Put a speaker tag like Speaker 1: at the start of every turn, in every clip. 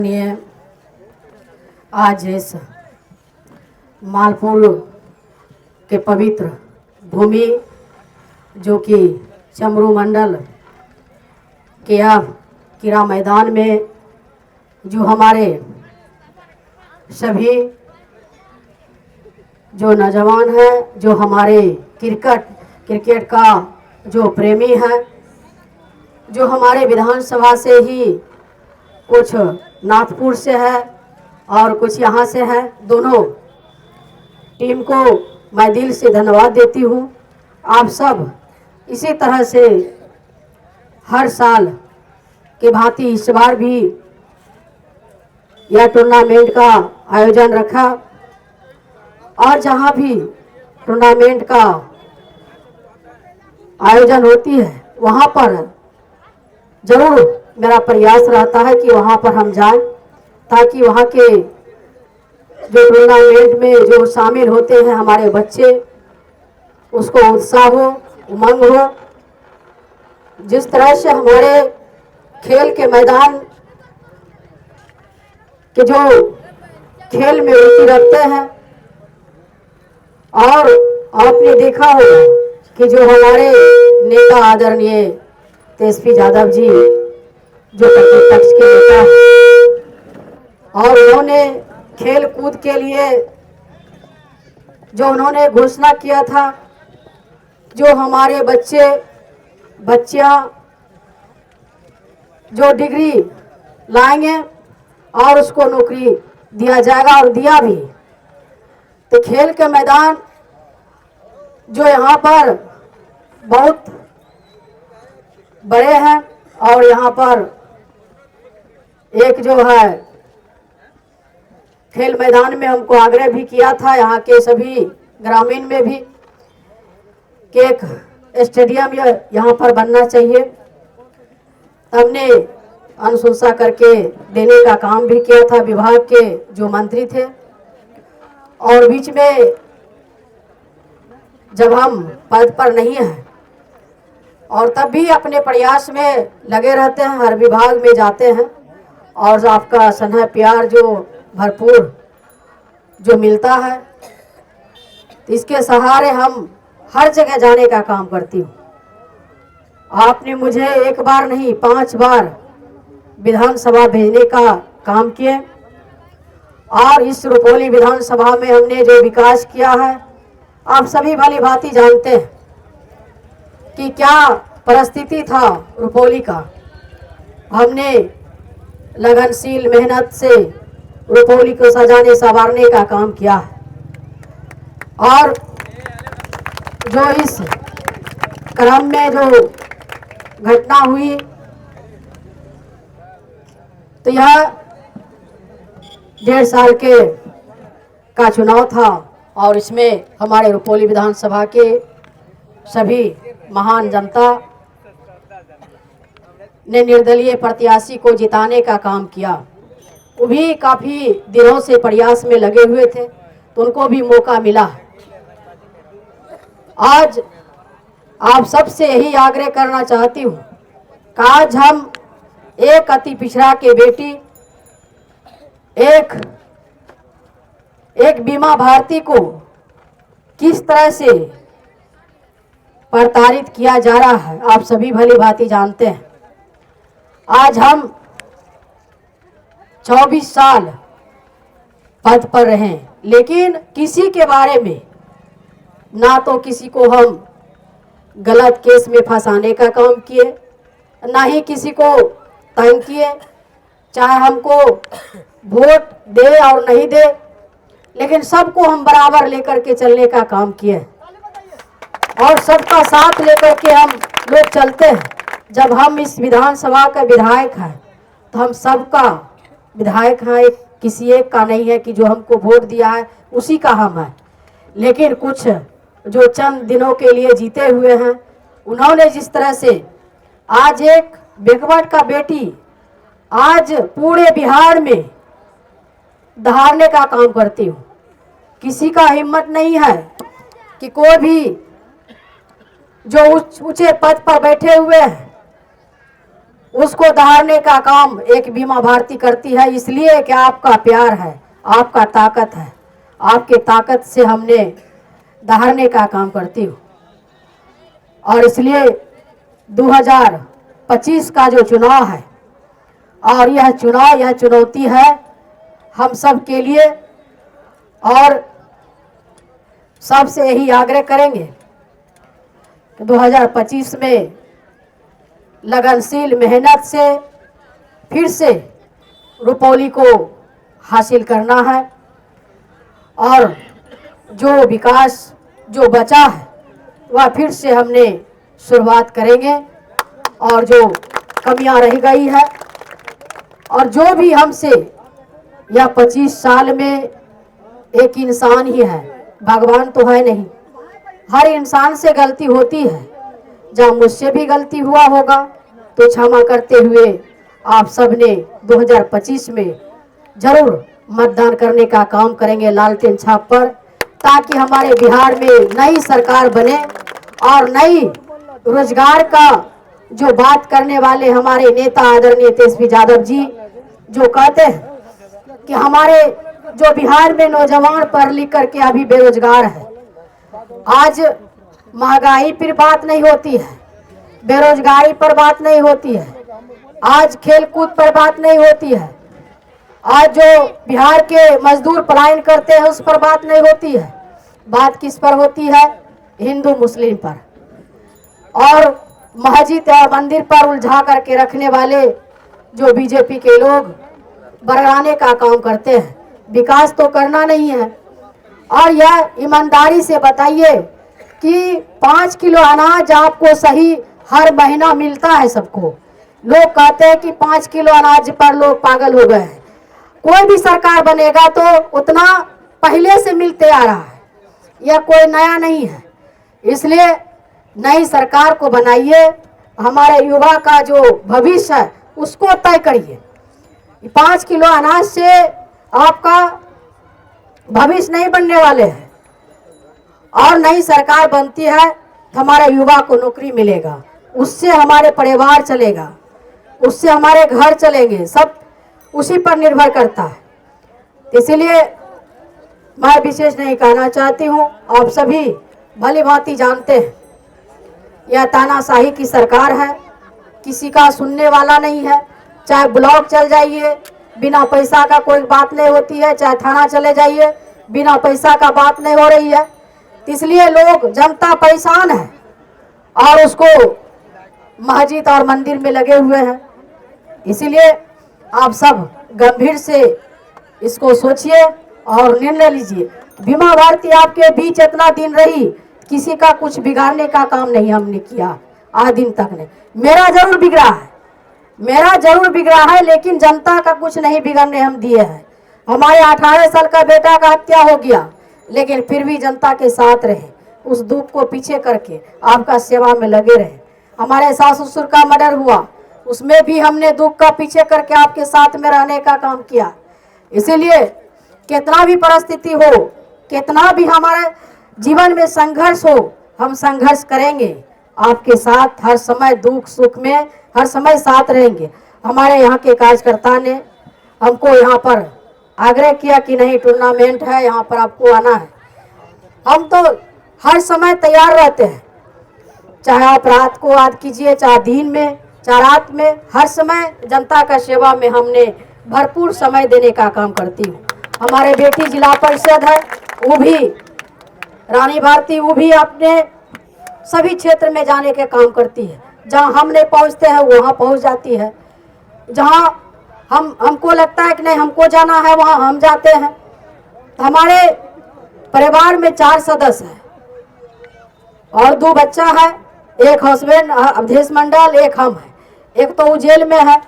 Speaker 1: माननीय आज इस मालपुर के पवित्र भूमि जो कि चमरू मंडल के क्रीड़ा मैदान में जो हमारे सभी जो नौजवान हैं, जो हमारे क्रिकेट का जो प्रेमी हैं, जो हमारे विधानसभा से ही कुछ नाथपुर से है और कुछ यहाँ से है, दोनों टीम को मैं दिल से धन्यवाद देती हूँ। आप सब इसी तरह से हर साल के भांति इस बार भी यह टूर्नामेंट का आयोजन रखा और जहाँ भी टूर्नामेंट का आयोजन होती है वहाँ पर जरूर मेरा प्रयास रहता है कि वहाँ पर हम जाएं, ताकि वहाँ के जो टूर्नामेंट में जो शामिल होते हैं हमारे बच्चे, उसको उत्साह हो, उमंग हो। जिस तरह से हमारे खेल के मैदान के जो खेल में रुचि रखते हैं, और आपने देखा होगा कि जो हमारे नेता आदरणीय तेजस्वी यादव जी जो प्रतिपक्ष के नेता हैं, और उन्होंने खेल कूद के लिए जो उन्होंने घोषणा किया था, जो हमारे बच्चियां जो डिग्री लाएंगे और उसको नौकरी दिया जाएगा और दिया भी। तो खेल के मैदान जो यहाँ पर बहुत बड़े हैं और यहाँ पर एक जो है खेल मैदान में हमको आग्रह भी किया था यहाँ के सभी ग्रामीण में भी कि एक स्टेडियम यहाँ पर बनना चाहिए। हमने अनुशंसा करके देने का काम भी किया था विभाग के जो मंत्री थे, और बीच में जब हम पद पर नहीं हैं और तब भी अपने प्रयास में लगे रहते हैं, हर विभाग में जाते हैं और आपका स्नेह प्यार जो भरपूर जो मिलता है, इसके सहारे हम हर जगह जाने का काम करती हूँ। आपने मुझे एक बार नहीं 5 बार विधानसभा भेजने का काम किए, और इस रुपौली विधानसभा में हमने जो विकास किया है आप सभी भली भांति जानते हैं कि क्या परिस्थिति था रुपौली का। हमने लगनशील मेहनत से रुपौली को सजाने संवारने का काम किया है, और जो इस क्रम में जो घटना हुई तो यह 1.5 साल के का चुनाव था, और इसमें हमारे रुपौली विधानसभा के सभी महान जनता ने निर्दलीय प्रत्याशी को जिताने का काम किया। वो भी काफ़ी दिनों से प्रयास में लगे हुए थे, तो उनको भी मौका मिला। आज आप सबसे यही आग्रह करना चाहती हूँ कि आज हम एक अति पिछड़ा के बेटी एक बीमा भारती को किस तरह से प्रताड़ित किया जा रहा है आप सभी भली भांति जानते हैं। आज हम 24 साल पद पर रहे, लेकिन किसी के बारे में ना तो किसी को हम गलत केस में फंसाने का काम किए, ना ही किसी को तंग किए, चाहे हमको वोट दे और नहीं दे, लेकिन सबको हम बराबर लेकर के चलने का काम किए और सबका साथ लेकर के हम लोग चलते हैं। जब हम इस विधानसभा का विधायक हैं तो हम सबका विधायक हैं, किसी एक का नहीं है कि जो हमको वोट दिया है उसी का हम है। लेकिन कुछ जो चंद दिनों के लिए जीते हुए हैं, उन्होंने जिस तरह से आज एक बेगवट का बेटी आज पूरे बिहार में दहाड़ने का काम करती हूँ। किसी का हिम्मत नहीं है कि कोई भी जो ऊंचे पद पर बैठे हुए हैं उसको दहाड़ने का काम एक बीमा भारती करती है, इसलिए कि आपका प्यार है, आपका ताकत है, आपके ताकत से हमने दहाड़ने का काम करती हूँ। और इसलिए 2025 का जो चुनाव है, और यह चुनाव, यह चुनौती है हम सब के लिए, और सबसे यही आग्रह करेंगे कि 2025 में लगनशील मेहनत से फिर से रुपौली को हासिल करना है, और जो विकास जो बचा है वह फिर से हमने शुरुआत करेंगे, और जो कमियां रह गई है, और जो भी हमसे यह 25 साल में एक इंसान ही है, भगवान तो है नहीं, हर इंसान से गलती होती है। जब मुझसे भी गलती हुआ होगा तो क्षमा करते हुए आप सब ने 2025 में जरूर मतदान करने का काम करेंगे लालटेन छाप पर, ताकि हमारे बिहार में नई सरकार बने, और नई रोजगार का जो बात करने वाले हमारे नेता आदरणीय तेजस्वी यादव जी जो कहते हैं कि हमारे जो बिहार में नौजवान पढ़ लिख करके अभी बेरोजगार है, आज महंगाई पर बात नहीं होती है, बेरोजगारी पर बात नहीं होती है, आज खेल कूद पर बात नहीं होती है, आज जो बिहार के मजदूर पलायन करते हैं उस पर बात नहीं होती है। बात किस पर होती है? हिंदू मुस्लिम पर, और मस्जिद और मंदिर पर उलझा करके रखने वाले जो बीजेपी के लोग बढ़ाने का काम करते हैं। विकास तो करना नहीं है। और यह ईमानदारी से बताइए कि 5 किलो अनाज आपको सही हर महीना मिलता है सबको। लोग कहते हैं कि 5 किलो अनाज पर लोग पागल हो गए हैं। कोई भी सरकार बनेगा तो उतना पहले से मिलते आ रहा है, यह कोई नया नहीं है। इसलिए नई सरकार को बनाइए, हमारे युवा का जो भविष्य है उसको तय करिए। 5 किलो अनाज से आपका भविष्य नहीं बनने वाले हैं। और नई सरकार बनती है तो हमारे युवा को नौकरी मिलेगा, उससे हमारे परिवार चलेगा, उससे हमारे घर चलेंगे, सब उसी पर निर्भर करता है। इसलिए मैं विशेष नहीं कहना चाहती हूँ, आप सभी भली भांति जानते हैं यह तानाशाही की सरकार है, किसी का सुनने वाला नहीं है। चाहे ब्लॉक चल जाइए बिना पैसा का कोई बात नहीं होती है, चाहे थाना चले जाइए बिना पैसा का बात नहीं हो रही है। इसलिए लोग, जनता परेशान है और उसको मस्जिद और मंदिर में लगे हुए हैं। इसीलिए आप सब गंभीर से इसको सोचिए और निर्णय लीजिए। बीमा भारती आपके बीच इतना दिन रही, किसी का कुछ बिगाड़ने का काम नहीं हमने किया आज दिन तक नहीं। मेरा जरूर बिगड़ा है, मेरा जरूर बिगड़ा है, लेकिन जनता का कुछ नहीं बिगड़ने हम दिए हैं। हमारे 18 साल का बेटा का हत्या हो गया, लेकिन फिर भी जनता के साथ रहे, उस दुख को पीछे करके आपका सेवा में लगे रहे। हमारे सास ससुर का मर्डर हुआ, उसमें भी हमने दुख का पीछे करके आपके साथ में रहने का काम किया। इसीलिए कितना भी परिस्थिति हो, कितना भी हमारे जीवन में संघर्ष हो, हम संघर्ष करेंगे आपके साथ, हर समय दुख सुख में हर समय साथ रहेंगे। हमारे यहाँ के कार्यकर्ता ने हमको यहाँ पर आग्रह किया कि नहीं, टूर्नामेंट है, यहाँ पर आपको आना है। हम तो हर समय तैयार रहते हैं, चाहे आप रात को याद कीजिए, चाहे दिन में, चाहे रात में, हर समय जनता का सेवा में हमने भरपूर समय देने का काम करती हूँ। हमारे बेटी जिला परिषद है, वो भी रानी भारती, वो भी अपने सभी क्षेत्र में जाने के काम करती है। जहाँ हम नहीं पहुँचते हैं वहाँ पहुँच जाती है। जहाँ हमको लगता है कि नहीं हमको जाना है वहाँ हम जाते हैं। हमारे परिवार में 4 सदस्य हैं और 2 बच्चा है, एक हस्बैंड अवधेश मंडल, एक हम है। एक तो वो जेल में है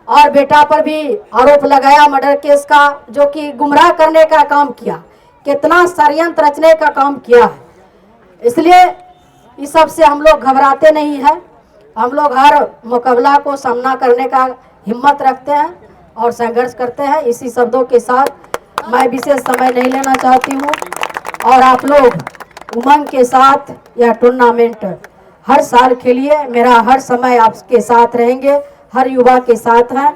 Speaker 1: और बेटा पर भी आरोप लगाया मर्डर केस का, जो कि गुमराह करने का काम किया, कितना षड्यंत्र रचने का काम किया है। इसलिए इस सब से हम लोग घबराते नहीं हैं, हम लोग हर मुकाबला को सामना करने का हिम्मत रखते हैं और संघर्ष करते हैं। इसी शब्दों के साथ मैं विशेष समय नहीं लेना चाहती हूँ और आप लोग उमंग के साथ यह टूर्नामेंट हर साल खेलिए, मेरा हर समय आपके साथ रहेंगे। हर युवा के साथ है,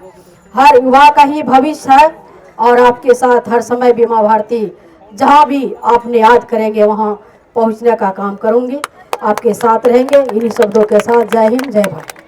Speaker 1: हर युवा का ही भविष्य है और आपके साथ हर समय बीमा भारती जहां भी आपने याद करेंगे वहां पहुंचने का काम करूंगी। आपके साथ रहेंगे। इन्हीं शब्दों के साथ जय हिंद, जय भारत।